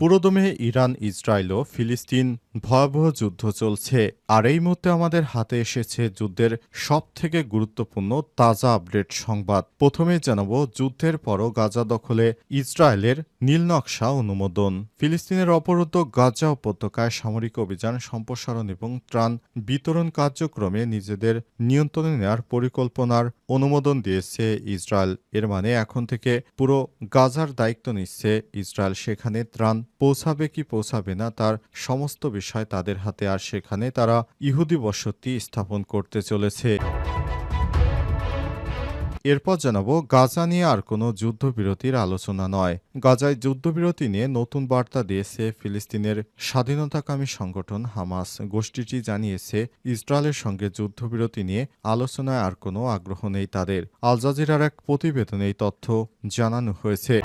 পুরোদমে Iran, Israel ও ফিলিস্তিন ভয়াবহ যুদ্ধ চলছে। আর এই মুহূর্তে আমাদের হাতে এসেছে যুদ্ধের সবথেকে গুরুত্বপূর্ণ তাজা আপডেট সংবাদ। প্রথমেই জানাবো, যুদ্ধের পরও গাজা দখলে ইসরায়েলের নীলনকশা অনুমোদন। ফিলিস্তিনের অবরুদ্ধ গাজা উপত্যকায় সামরিক অভিযান সম্প্রসারণ এবং ত্রাণ বিতরণ কার্যক্রমে নিজেদের নিয়ন্ত্রণে নেওয়ার পরিকল্পনার অনুমোদন দিয়েছে ইসরায়েল। এর মানে এখন থেকে পুরো গাজার দায়িত্ব নিচ্ছে ইসরায়েল। সেখানে ত্রাণ পৌঁছাবে কি পৌঁছাবে না তার সমস্ত বিষয় তাদের হাতে। আর সেখানে তারা ইহুদি বসতি স্থাপন করতে চলেছে। এরপর জানাবো, গাজা নিয়ে আর কোনো যুদ্ধবিরতির আলোচনা নয়। গাজায় যুদ্ধবিরতি নিয়ে নতুন বার্তা দিয়েছে ফিলিস্তিনের স্বাধীনতাকামী সংগঠন হামাস। গোষ্ঠীটি জানিয়েছে, ইসরায়েলের সঙ্গে যুদ্ধবিরতি নিয়ে আলোচনায় আর কোনো আগ্রহ নেই তাদের। আল জাজিরার এক প্রতিবেদনে এই তথ্য জানানো হয়েছে।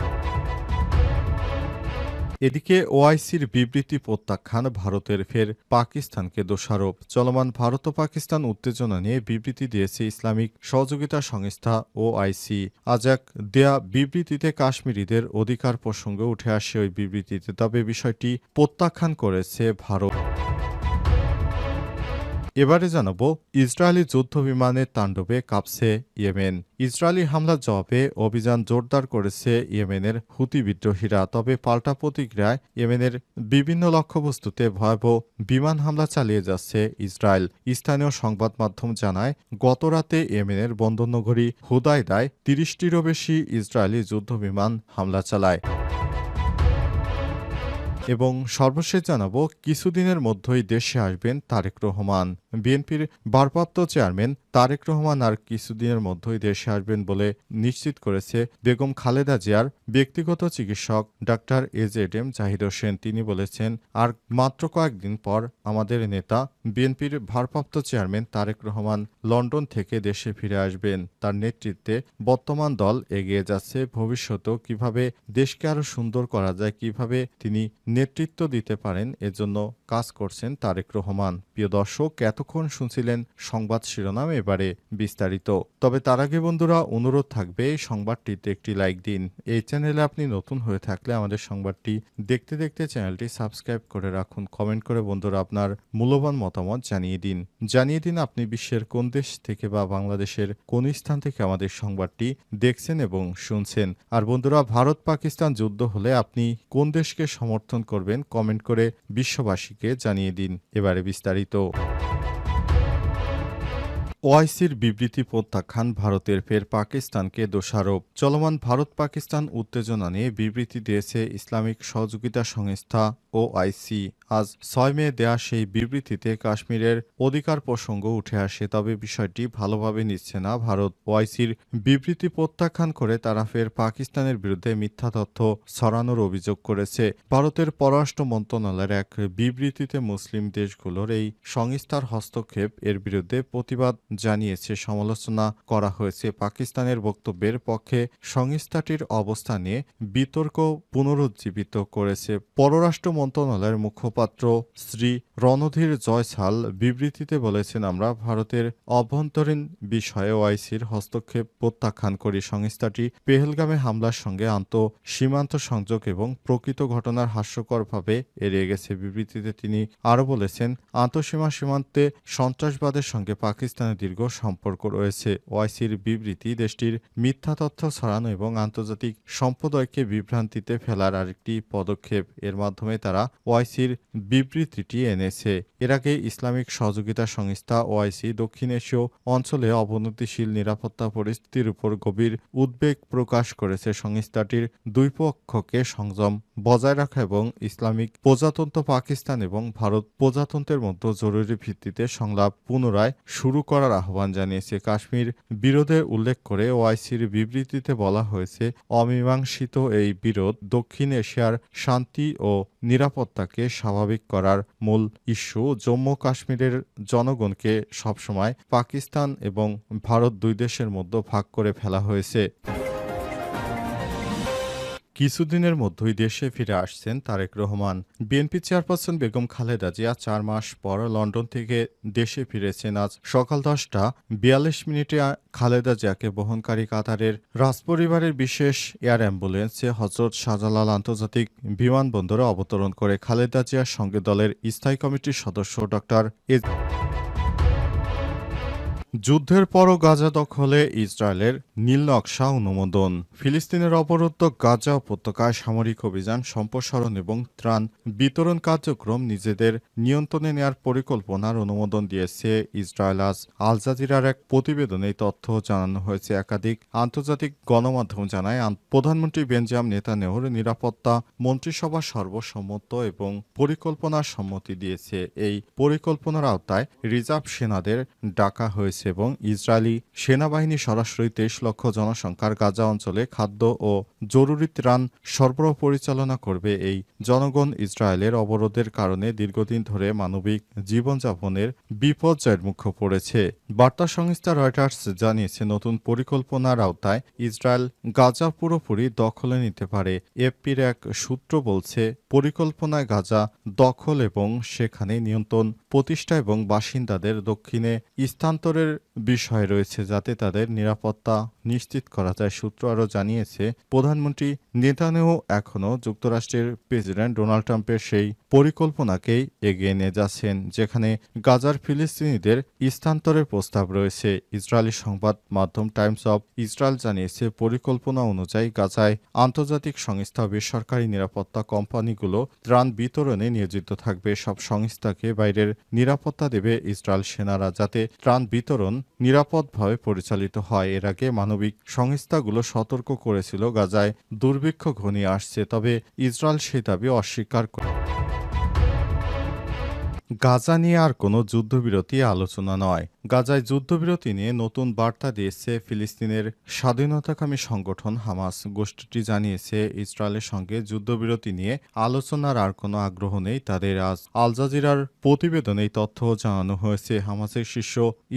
এদিকে ওআইসির বিবৃতি প্রত্যাখ্যান ভারতের, ফের পাকিস্তানকে দোষারোপ। চলমান ভারত ও পাকিস্তান উত্তেজনা নিয়ে বিবৃতি দিয়েছে ইসলামিক সহযোগিতা সংস্থা ওআইসি। আজ এক দেয়া বিবৃতিতে কাশ্মীরিদের অধিকার প্রসঙ্গে উঠে আসে ওই বিবৃতিতে, তবে বিষয়টি প্রত্যাখ্যান করেছে ভারত। এবারে জানাবো, ইসরায়েলি যুদ্ধ বিমানের তাণ্ডবে কাঁপছে ইয়েমেন। ইসরায়েলি হামলার জবাবে অভিযান জোরদার করেছে ইয়েমেনের হুতি বিদ্রোহীরা। তবে পাল্টা প্রতিক্রিয়ায় ইয়েমেনের বিভিন্ন লক্ষ্যবস্তুতে ভয়াবহ বিমান হামলা চালিয়ে যাচ্ছে ইসরায়েল। স্থানীয় সংবাদ মাধ্যম জানায়, গতরাতে ইয়েমেনের বন্দরনগরী হুদায়দায় ৩০টিরও বেশি ইসরায়েলি যুদ্ধবিমান হামলা চালায়। এবং সর্বশেষ জানাবো, কিছুদিনের মধ্যেই দেশে আসবেন তারেক রহমান। বিএনপির ভারপ্রাপ্ত চেয়ারম্যান তারেক রহমান আর কিছুদিনের মধ্যেই দেশে আসবেন বলে নিশ্চিত করেছে বেগম খালেদা জিয়ার ব্যক্তিগত চিকিৎসক ডাক্তার এজেডএম জাহিদ হোসেন। তিনি বলেছেন, আর মাত্র কয়েকদিন পর আমাদের নেতা বিএনপির ভারপ্রাপ্ত চেয়ারম্যান তারেক রহমান লন্ডন থেকে দেশে ফিরে আসবেন। তার নেতৃত্বে বর্তমান দল এগিয়ে যাচ্ছে। ভবিষ্যতেও কিভাবে দেশকে আরও সুন্দর করা যায়, কিভাবে তিনি নেতৃত্ব দিতে পারেন, এজন্য কাজ করছেন তারেক রহমান। প্রিয় দর্শক, এতক্ষণ শুনছিলেন সংবাদ শিরোনাম, এবারে বিস্তারিত। তবে তার আগে বন্ধুরা, অনুরোধ থাকবে এই সংবাদটিতে একটি লাইক দিন। এই চ্যানেলে আপনি নতুন হয়ে থাকলে আমাদের সংবাদটি দেখতে দেখতে চ্যানেলটি সাবস্ক্রাইব করে রাখুন। কমেন্ট করে বন্ধুরা আপনার মূল্যবান মতামত জানিয়ে দিন আপনি বিশ্বের কোন দেশ থেকে বা বাংলাদেশের কোন স্থান থেকে আমাদের সংবাদটি দেখছেন এবং শুনছেন। আর বন্ধুরা, ভারত পাকিস্তান যুদ্ধ হলে আপনি কোন দেশকে সমর্থন করবেন কমেন্ট করে বিশ্ববাসীকে জানিয়ে দিন। এবারে বিস্তারিত। ওআইসির বিবৃতি প্রত্যাখ্যান ভারতের, ফের পাকিস্তানকে দোষারোপ। চলমান ভারত পাকিস্তান উত্তেজনা নিয়ে বিবৃতি দিয়েছে ইসলামিক সহযোগিতা সংস্থা ওআইসি। আজ ৬ মে দেয়া সেই বিবৃতিতে কাশ্মীরের অধিকার প্রসঙ্গ উঠে আসে। তবে বিষয়টি ভালোভাবে নিচ্ছে না ভারত। ওআইসির বিবৃতি প্রত্যাখ্যান করে তারা ফের পাকিস্তানের বিরুদ্ধে মিথ্যা তথ্য ছড়ানোর অভিযোগ করেছে। ভারতের পররাষ্ট্র মন্ত্রণালয়ের এক বিবৃতিতে মুসলিম দেশগুলোর এই সংস্থার হস্তক্ষেপ এর বিরুদ্ধে প্রতিবাদ জানিয়েছে। সমালোচনা করা হয়েছে। পাকিস্তানের বক্তব্যের পক্ষে সংস্থাটির অবস্থান নিয়ে বিতর্ক পুনরুজ্জীবিত করেছে। পররাষ্ট্র মন্ত্রণালয়ের মুখপাত্র শ্রী রণধীর জয়সাল বিবৃতিতে বলেছেন, আমরা ভারতের অভ্যন্তরীণ বিষয়ে ওআইসির হস্তক্ষেপ প্রত্যাখ্যান করি। সংস্থাটি পেহেলগামে হামলার সঙ্গে সীমান্ত সংযোগ এবং প্রকৃত ঘটনার হাস্যকরভাবে এড়িয়ে গেছে। বিবৃতিতে তিনি আরও বলেছেন, সীমান্তে সন্ত্রাসবাদের সঙ্গে পাকিস্তানের দীর্ঘ সম্পর্ক রয়েছে। ওআইসির বিবৃতি দেশটির মিথ্যা তথ্য ছড়ানো এবং আন্তর্জাতিক সম্প্রদায়কে বিভ্রান্তিতে ফেলার আরেকটি পদক্ষেপ। এর মাধ্যমে তারা ওআইসির বিবৃতিটি এনেছে। এর আগে ইসলামিক সহযোগিতা সংস্থা ওআইসি দক্ষিণ এশীয় অঞ্চলে অবনতিশীল নিরাপত্তা পরিস্থিতির উপর গভীর উদ্বেগ প্রকাশ করেছে। সংস্থাটির দুই পক্ষকে সংযম বজায় রাখা এবং ইসলামিক প্রজাতন্ত্র পাকিস্তান এবং ভারত প্রজাতন্ত্রের মধ্যে জরুরি ভিত্তিতে সংলাপ পুনরায় শুরু করার আহ্বান জানিয়েছে। কাশ্মীর বিরোধে উল্লেখ করে ওআইসির বিবৃতিতে বলা হয়েছে, অমীমাংসিত এই বিরোধ দক্ষিণ এশিয়ার শান্তি ও নিরাপত্তাকে স্বাভাবিক করার মূল ইস্যু। জম্মু কাশ্মীরের জনগণকে সবসময় পাকিস্তান এবং ভারত দুই দেশের মধ্যে ভাগ করে ফেলা হয়েছে। কিছুদিনের মধ্যেই দেশে ফিরে আসছেন তারেক রহমান। বিএনপি চেয়ারপারসন বেগম খালেদা জিয়া ৪ মাস পর লন্ডন থেকে দেশে ফিরেছেন। আজ সকাল ১০টা ৪২ মিনিটে খালেদা জিয়াকে বহনকারী কাতারের রাজপরিবারের বিশেষ এয়ার অ্যাম্বুলেন্সে হজরত শাহজালাল আন্তর্জাতিক বিমানবন্দরে অবতরণ করে খালেদা জিয়ার সঙ্গে দলের স্থায়ী কমিটির সদস্য ড. যুদ্ধের পরও গাজা দখলে ইসরায়েলের নীল নকশা অনুমোদন। ফিলিস্তিনের অবরুদ্ধ গাজা উপত্যকায় সামরিক অভিযান সম্প্রসারণ এবং ত্রাণ বিতরণ কার্যক্রম নিজেদের নিয়ন্ত্রণে নেয়ার পরিকল্পনার অনুমোদন দিয়েছে ইসরায়েল। আজ আল জাজিরার এক প্রতিবেদনে এই তথ্য জানানো হয়েছে। একাধিক আন্তর্জাতিক গণমাধ্যম জানায় প্রধানমন্ত্রী বেঞ্জামিন নেতানিয়াহুর নিরাপত্তা মন্ত্রিসভা সর্বসম্মত এবং পরিকল্পনার সম্মতি দিয়েছে। এই পরিকল্পনার আওতায় রিজার্ভ সেনাদের ডাকা হয়েছে এবং ইসরায়েলি সেনাবাহিনী সরাসরি ২৩ লক্ষ জনসংখ্যার গাজা অঞ্চলে খাদ্য ও জরুরি ত্রাণ সরবরাহ পরিচালনা করবে। এই জনগণ ইসরায়েলের অবরোধের কারণে দীর্ঘদিন ধরে মানবিক জীবনযাপনের বিপর্যয়ের মুখে পড়েছে। বার্তা সংস্থা রয়টার্স জানিয়েছে, নতুন পরিকল্পনার আওতায় ইসরায়েল গাজা পুরোপুরি দখলে নিতে পারে। এফপির এক সূত্র বলছে, পরিকল্পনায় গাজা দখল এবং সেখানে নিয়ন্ত্রণ প্রতিষ্ঠা এবং বাসিন্দাদের দক্ষিণে স্থানান্তরের বিষয় রয়েছে যাতে তাদের নিরাপত্তা নিশ্চিত করা যায়। সূত্র আরও জানিয়েছে, প্রধানমন্ত্রী নেতানিয়াহু এখনও যুক্তরাষ্ট্রের প্রেসিডেন্ট ডোনাল্ড ট্রাম্পের সেই পরিকল্পনাকেই এগিয়ে নিয়ে যাচ্ছেন যেখানে গাজার ফিলিস্তিনিদের স্থানান্তরের প্রস্তাব রয়েছে। ইসরায়েলি সংবাদ মাধ্যম টাইমস অব ইসরায়েল জানিয়েছে, পরিকল্পনা অনুযায়ী গাজায় আন্তর্জাতিক সংস্থা বেসরকারি নিরাপত্তা কোম্পানিগুলো ত্রাণ বিতরণে নিয়োজিত থাকবে। সব সংস্থাকে বাইরের নিরাপত্তা দেবে ইসরায়েল সেনারা যাতে ত্রাণ বিতরণ নিরাপদভাবে পরিচালিত হয়। এর আগে মানবিক সংস্থাগুলো সতর্ক করেছিল গাজায় দুর্ভিক্ষ ঘনিয়ে আসছে, তবে ইসরায়েল সেই দাবি অস্বীকার করে। গাজা নিয়ে আর কোনো যুদ্ধবিরতি আলোচনা নয়। গাজায় যুদ্ধবিরতি নিয়ে নতুন বার্তা দিয়েছে ফিলিস্তিনের স্বাধীনতাকামী সংগঠন হামাস। গোষ্ঠীটি জানিয়েছে, ইসরায়েলের সঙ্গে যুদ্ধবিরতি নিয়ে আলোচনার আর কোনো আগ্রহ নেই তাদের। আজ আল জাজিরার প্রতিবেদনে এই তথ্য জানানো হয়েছে। হামাসের শীর্ষ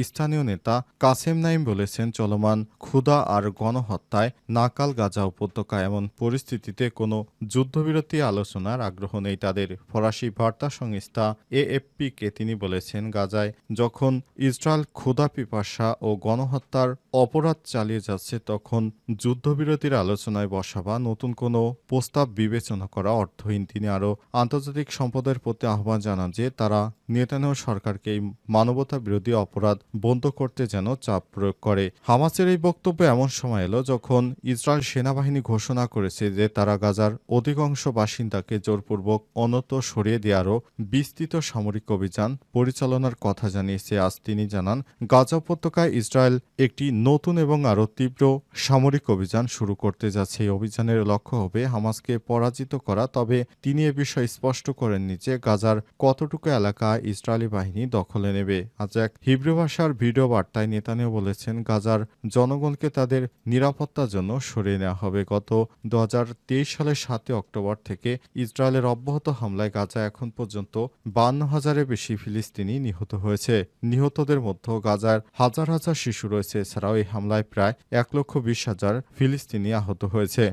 স্থানীয় নেতা কাসেম নাইম বলেছেন, চলমান ক্ষুধা আর গণহত্যায় নাকাল গাজা উপত্যকা, এমন পরিস্থিতিতে কোনো যুদ্ধবিরতি আলোচনার আগ্রহ নেই তাদের। ফরাসি বার্তা সংস্থা এএফপিকে তিনি বলেছেন, গাজায় যখন ইসরায়েল ক্ষুধা পিপাসা ও গণহত্যার অপরাধ চালিয়ে যাচ্ছে তখন যুদ্ধবিরতির আলোচনায় বসা বা নতুন কোনো প্রস্তাব বিবেচনা করা অর্থহীন। তিনি আরও আন্তর্জাতিক সম্প্রদায়ের প্রতি আহ্বান জানান যে তারা নেতানিয়াহু সরকারকে এই মানবতা বিরোধী অপরাধ বন্ধ করতে যেন চাপ প্রয়োগ করে। হামাসের এই বক্তব্য এমন সময় এলো যখন ইসরায়েল সেনাবাহিনী ঘোষণা করেছে যে তারা গাজার অধিকাংশ বাসিন্দাকে জোরপূর্বক অন্যত্র সরিয়ে দিয়ে আরও বিস্তৃত সামরিক অভিযান পরিচালনার কথা জানিয়েছে। আজ তিনি জানান, গাজা উপত্যকায় ইসরায়েল একটি নতুন এবং আরও তীব্র সামরিক অভিযান শুরু করতে যাচ্ছে। এই অভিযানের লক্ষ্য হবে হামাসকে পরাজিত করা, তবে তিনি এ বিষয়ে স্পষ্ট করেননি যে গাজার কতটুকু এলাকা ইসরায়েলি বাহিনী দখলে নেবে। আজ এক হিব্রু ভাষার ভিডিও বার্তায় নেতানিয়াহু বলেছেন, গাজার জনগণকে তাদের নিরাপত্তার জন্য সরিয়ে নেওয়া হবে। গত ২০২৩ সালের ৭ অক্টোবর থেকে ইসরায়েলের অব্যাহত হামলায় গাজায় এখন পর্যন্ত ৫২,০০০-এর বেশি ফিলিস্তিনি নিহত হয়েছে। নিহতদের মধ্যে গাজার হাজার হাজার শিশু রয়েছে। এছাড়াও এই হামলায় প্রায় ১,২০,০০০ ফিলিস্তিনি আহত হয়েছে।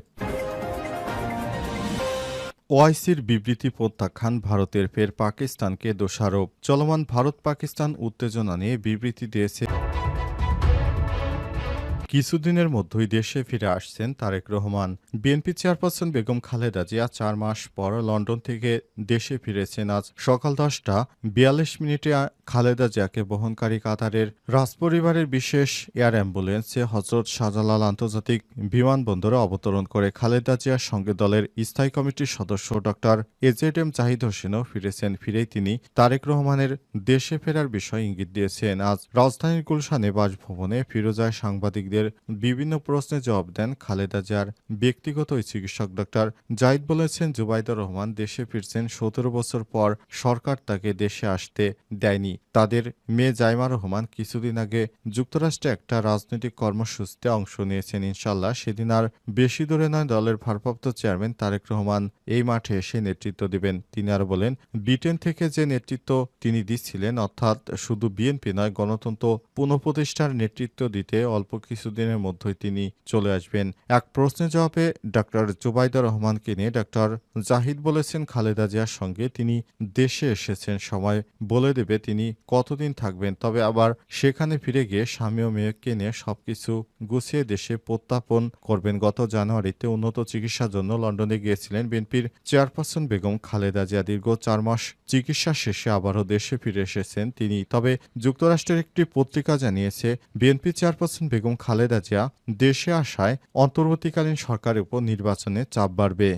ওআইসির বিবৃতি প্রত্যাখ্যান ভারতের, ফের পাকিস্তানকে দোষারোপ। চলমান ভারত-পাকিস্তান উত্তেজনা নিয়ে বিবৃতি দিয়েছে। কিছুদিনের মধ্যেই দেশে ফিরে আসছেন তারেক রহমান। বিএনপি চেয়ারপারসন বেগম খালেদা জিয়া ৪ মাস পর লন্ডন থেকে দেশে ফিরেছেন। আজ সকাল ১০টা ৪২ মিনিটে খালেদা জিয়াকে বহনকারী কাতারের রাজপরিবারের বিশেষ এয়ার অ্যাম্বুলেন্সে হজরত শাহজালাল আন্তর্জাতিক বিমানবন্দরে অবতরণ করে খালেদা জিয়ার সঙ্গে দলের স্থায়ী কমিটির সদস্য ড. এজেড জাহিদ হোসেনও ফিরেছেন। ফিরেই তিনি তারেক রহমানের দেশে ফেরার বিষয়ে ইঙ্গিত দিয়েছেন। আজ রাজধানীর গুলশানে বাসভবনে ফিরোজায় সাংবাদিকদের বিভিন্ন প্রশ্নের জবাব দেন খালেদা জিয়ার ব্যক্তিগত ওই চিকিৎসক ড. জাহিদ বলেছেন, জুবাইদুর রহমান দেশে ফিরছেন ১৭ বছর পর। সরকার তাকে দেশে আসতে দেয়নি। তাদের মেয়ে জাইমা রহমান কিছুদিন আগে যুক্তরাষ্ট্রে একটা রাজনৈতিক কর্মসূচিতে অংশ নিয়েছেন। ইনশাল্লাহ সেদিন আর বেশি দূরে নয়, দলের ভারপ্রাপ্ত চেয়ারম্যান তারেক রহমান এই মাঠে এসে নেতৃত্ব দেবেন। তিনি আরও বলেন, ব্রিটেন থেকে যে নেতৃত্ব তিনি দিচ্ছিলেন, অর্থাৎ শুধু বিএনপি নয়, গণতন্ত্র পুনঃপ্রতিষ্ঠার নেতৃত্ব দিতে অল্প কিছু কিছুদিনের মধ্যেই তিনি চলে আসবেন। এক প্রশ্নের জবাবে ডাক্তার জুবাইদা রহমানকে নিয়ে ডাক্তার জাহিদ বলেছেন, খালেদা জিয়ার সঙ্গে তিনি দেশে এসেছেন, সময় বলে দেবে তিনি কতদিন থাকবেন। তবে আবার সেখানে ফিরে গিয়ে স্বামী ও মেয়েকে নিয়ে সবকিছু গুছিয়ে দেশে প্রত্যাপন করবেন। গত জানুয়ারিতে উন্নত চিকিৎসার জন্য লন্ডনে গিয়েছিলেন বিএনপির চেয়ারপারসন বেগম খালেদা জিয়া। দীর্ঘ ৪ মাস চিকিৎসা শেষে আবারও দেশে ফিরে এসেছেন তিনি। তবে যুক্তরাষ্ট্রের একটি পত্রিকা জানিয়েছে, বিএনপি চেয়ারপারসন বেগম খালেদা জিয়া দেশে আসায় অন্তর্বর্তীকালীন সরকারের উপর নির্বাচনে চাপ বাড়বে।